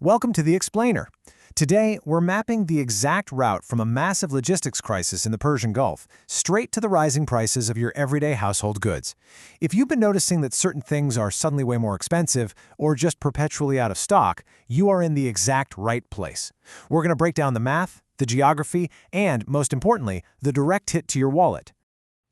Welcome to The Explainer. Today, we're mapping the exact route from a massive logistics crisis in the Persian Gulf straight to the rising prices of your everyday household goods. If you've been noticing that certain things are suddenly way more expensive or just perpetually out of stock, you are in the exact right place. We're going to break down the math, the geography, and, most importantly, the direct hit to your wallet.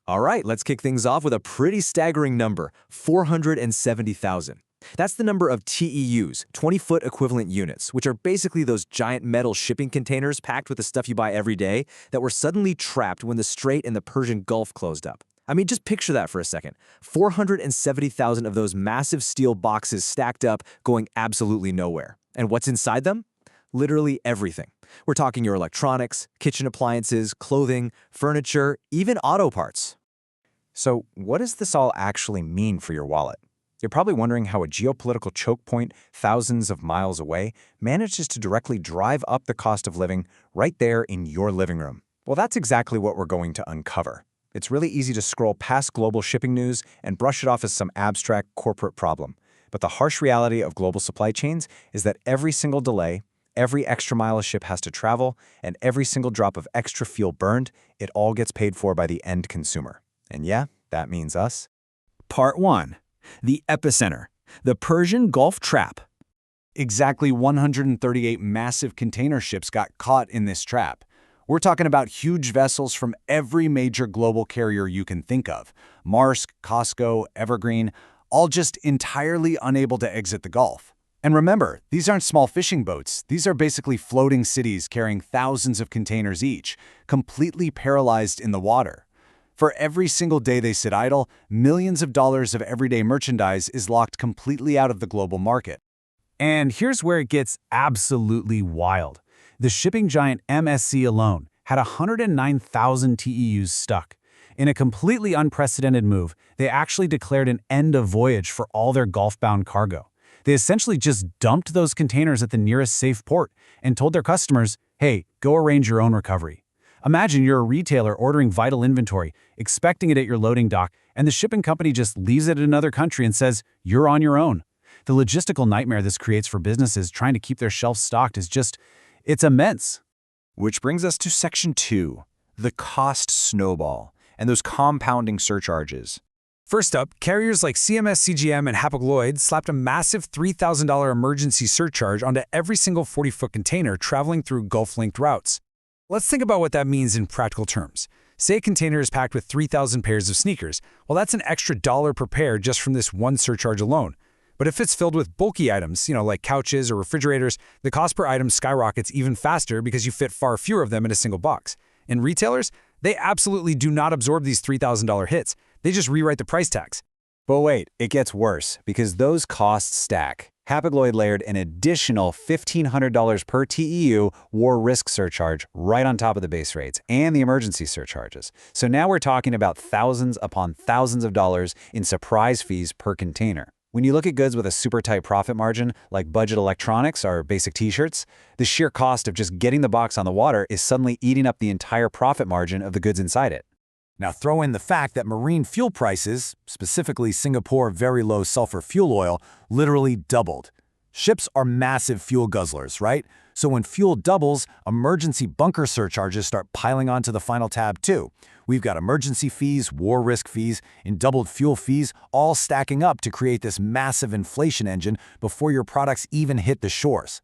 All right, let's kick things off with a pretty staggering number, 470,000. That's the number of TEUs, 20-foot equivalent units, which are basically those giant metal shipping containers packed with the stuff you buy every day that were suddenly trapped when the Strait and the Persian Gulf closed up. I mean, just picture that for a second. 470,000 of those massive steel boxes stacked up, going absolutely nowhere. And what's inside them? Literally everything. We're talking your electronics, kitchen appliances, clothing, furniture, even auto parts. So what does this all actually mean for your wallet? You're probably wondering how a geopolitical choke point thousands of miles away manages to directly drive up the cost of living right there in your living room. Well, that's exactly what we're going to uncover. It's really easy to scroll past global shipping news and brush it off as some abstract corporate problem. But the harsh reality of global supply chains is that every single delay, every extra mile a ship has to travel, and every single drop of extra fuel burned, it all gets paid for by the end consumer. And yeah, that means us. Part 1. The epicenter, the Persian Gulf trap. Exactly 138 massive container ships got caught in this trap. We're talking about huge vessels from every major global carrier you can think of. Maersk, COSCO, Evergreen, all just entirely unable to exit the Gulf. And remember, these aren't small fishing boats. These are basically floating cities carrying thousands of containers each, completely paralyzed in the water. For every single day they sit idle, millions of dollars of everyday merchandise is locked completely out of the global market. And here's where it gets absolutely wild. The shipping giant MSC alone had 109,000 TEUs stuck. In a completely unprecedented move, they actually declared an end of voyage for all their Gulf-bound cargo. They essentially just dumped those containers at the nearest safe port and told their customers, hey, go arrange your own recovery. Imagine you're a retailer ordering vital inventory, expecting it at your loading dock, and the shipping company just leaves it in another country and says, you're on your own. The logistical nightmare this creates for businesses trying to keep their shelves stocked is it's immense. Which brings us to Section 2, the cost snowball, and those compounding surcharges. First up, carriers like CMS CGM and Hapag-Lloyd slapped a massive $3,000 emergency surcharge onto every single 40-foot container traveling through Gulf-linked routes. Let's think about what that means in practical terms. Say a container is packed with 3,000 pairs of sneakers. Well, that's an extra $1 per pair just from this one surcharge alone. But if it's filled with bulky items, like couches or refrigerators, the cost per item skyrockets even faster because you fit far fewer of them in a single box. And retailers, they absolutely do not absorb these $3,000 hits. They just rewrite the price tags. But wait, it gets worse, because those costs stack. Hapag-Lloyd layered an additional $1,500 per TEU war risk surcharge right on top of the base rates and the emergency surcharges. So now we're talking about thousands upon thousands of dollars in surprise fees per container. When you look at goods with a super tight profit margin, like budget electronics or basic t-shirts, the sheer cost of just getting the box on the water is suddenly eating up the entire profit margin of the goods inside it. Now throw in the fact that marine fuel prices, specifically Singapore very low sulfur fuel oil, literally doubled. Ships are massive fuel guzzlers, right? So when fuel doubles, emergency bunker surcharges start piling onto the final tab too. We've got emergency fees, war risk fees, and doubled fuel fees all stacking up to create this massive inflation engine before your products even hit the shores.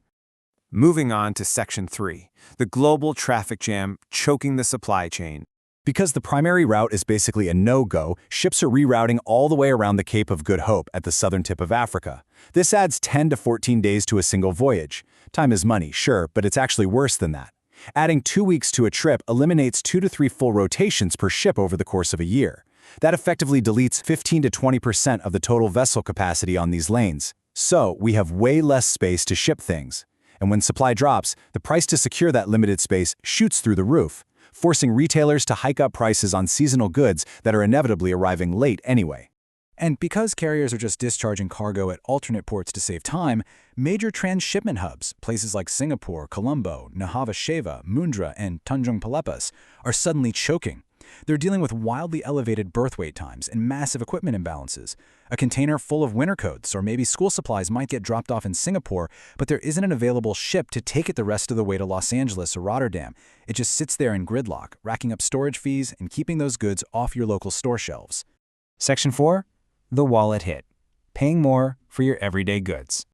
Moving on to Section 3, the global traffic jam choking the supply chain. Because the primary route is basically a no-go, ships are rerouting all the way around the Cape of Good Hope at the southern tip of Africa. This adds 10 to 14 days to a single voyage. Time is money, sure, but it's actually worse than that. Adding 2 weeks to a trip eliminates 2 to 3 full rotations per ship over the course of a year. That effectively deletes 15 to 20% of the total vessel capacity on these lanes. So we have way less space to ship things. And when supply drops, the price to secure that limited space shoots through the roof, forcing retailers to hike up prices on seasonal goods that are inevitably arriving late anyway. And because carriers are just discharging cargo at alternate ports to save time, major transshipment hubs, places like Singapore, Colombo, Nahava Sheva, Mundra, and Tanjung Pelepas, are suddenly choking. They're dealing with wildly elevated berth wait times and massive equipment imbalances. A container full of winter coats or maybe school supplies might get dropped off in Singapore, but there isn't an available ship to take it the rest of the way to Los Angeles or Rotterdam. It just sits there in gridlock, racking up storage fees and keeping those goods off your local store shelves. Section 4. The wallet hit. Paying more for your everyday goods.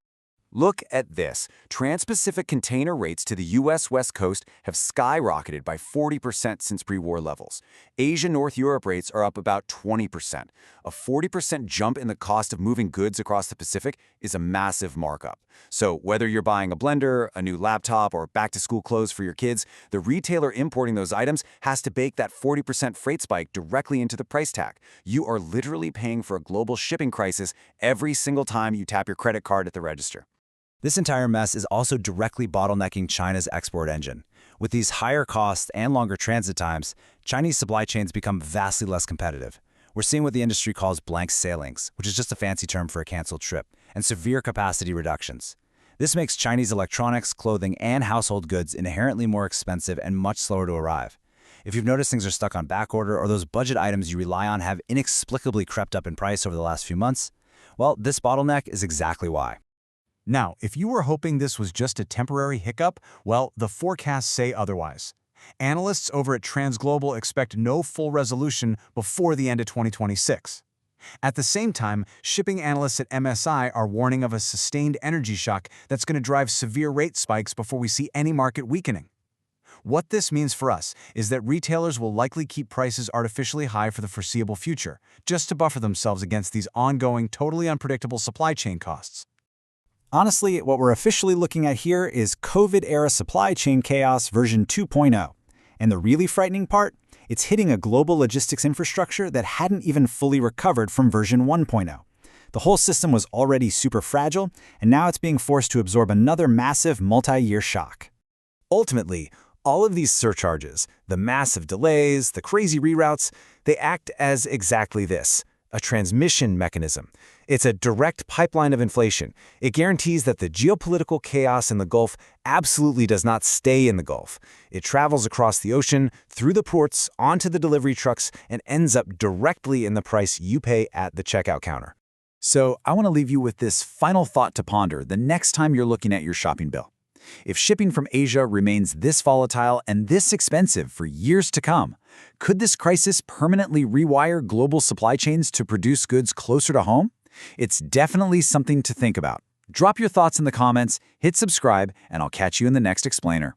Look at this. Trans-Pacific container rates to the U.S. West Coast have skyrocketed by 40% since pre-war levels. Asia-North Europe rates are up about 20%. A 40% jump in the cost of moving goods across the Pacific is a massive markup. So whether you're buying a blender, a new laptop, or back-to-school clothes for your kids, the retailer importing those items has to bake that 40% freight spike directly into the price tag. You are literally paying for a global shipping crisis every single time you tap your credit card at the register. This entire mess is also directly bottlenecking China's export engine. With these higher costs and longer transit times, Chinese supply chains become vastly less competitive. We're seeing what the industry calls blank sailings, which is just a fancy term for a canceled trip, and severe capacity reductions. This makes Chinese electronics, clothing, and household goods inherently more expensive and much slower to arrive. If you've noticed things are stuck on backorder or those budget items you rely on have inexplicably crept up in price over the last few months, well, this bottleneck is exactly why. Now, if you were hoping this was just a temporary hiccup, well, the forecasts say otherwise. Analysts over at Transglobal expect no full resolution before the end of 2026. At the same time, shipping analysts at MSI are warning of a sustained energy shock that's going to drive severe rate spikes before we see any market weakening. What this means for us is that retailers will likely keep prices artificially high for the foreseeable future, just to buffer themselves against these ongoing, totally unpredictable supply chain costs. Honestly, what we're officially looking at here is COVID-era supply chain chaos version 2.0. And the really frightening part? It's hitting a global logistics infrastructure that hadn't even fully recovered from version 1.0. The whole system was already super fragile, and now it's being forced to absorb another massive multi-year shock. Ultimately, all of these surcharges, the massive delays, the crazy reroutes, they act as exactly this: a transmission mechanism. It's a direct pipeline of inflation. It guarantees that the geopolitical chaos in the Gulf absolutely does not stay in the Gulf. It travels across the ocean, through the ports, onto the delivery trucks, and ends up directly in the price you pay at the checkout counter. So I want to leave you with this final thought to ponder the next time you're looking at your shopping bill. If shipping from Asia remains this volatile and this expensive for years to come, could this crisis permanently rewire global supply chains to produce goods closer to home? It's definitely something to think about. Drop your thoughts in the comments, hit subscribe, and I'll catch you in the next explainer.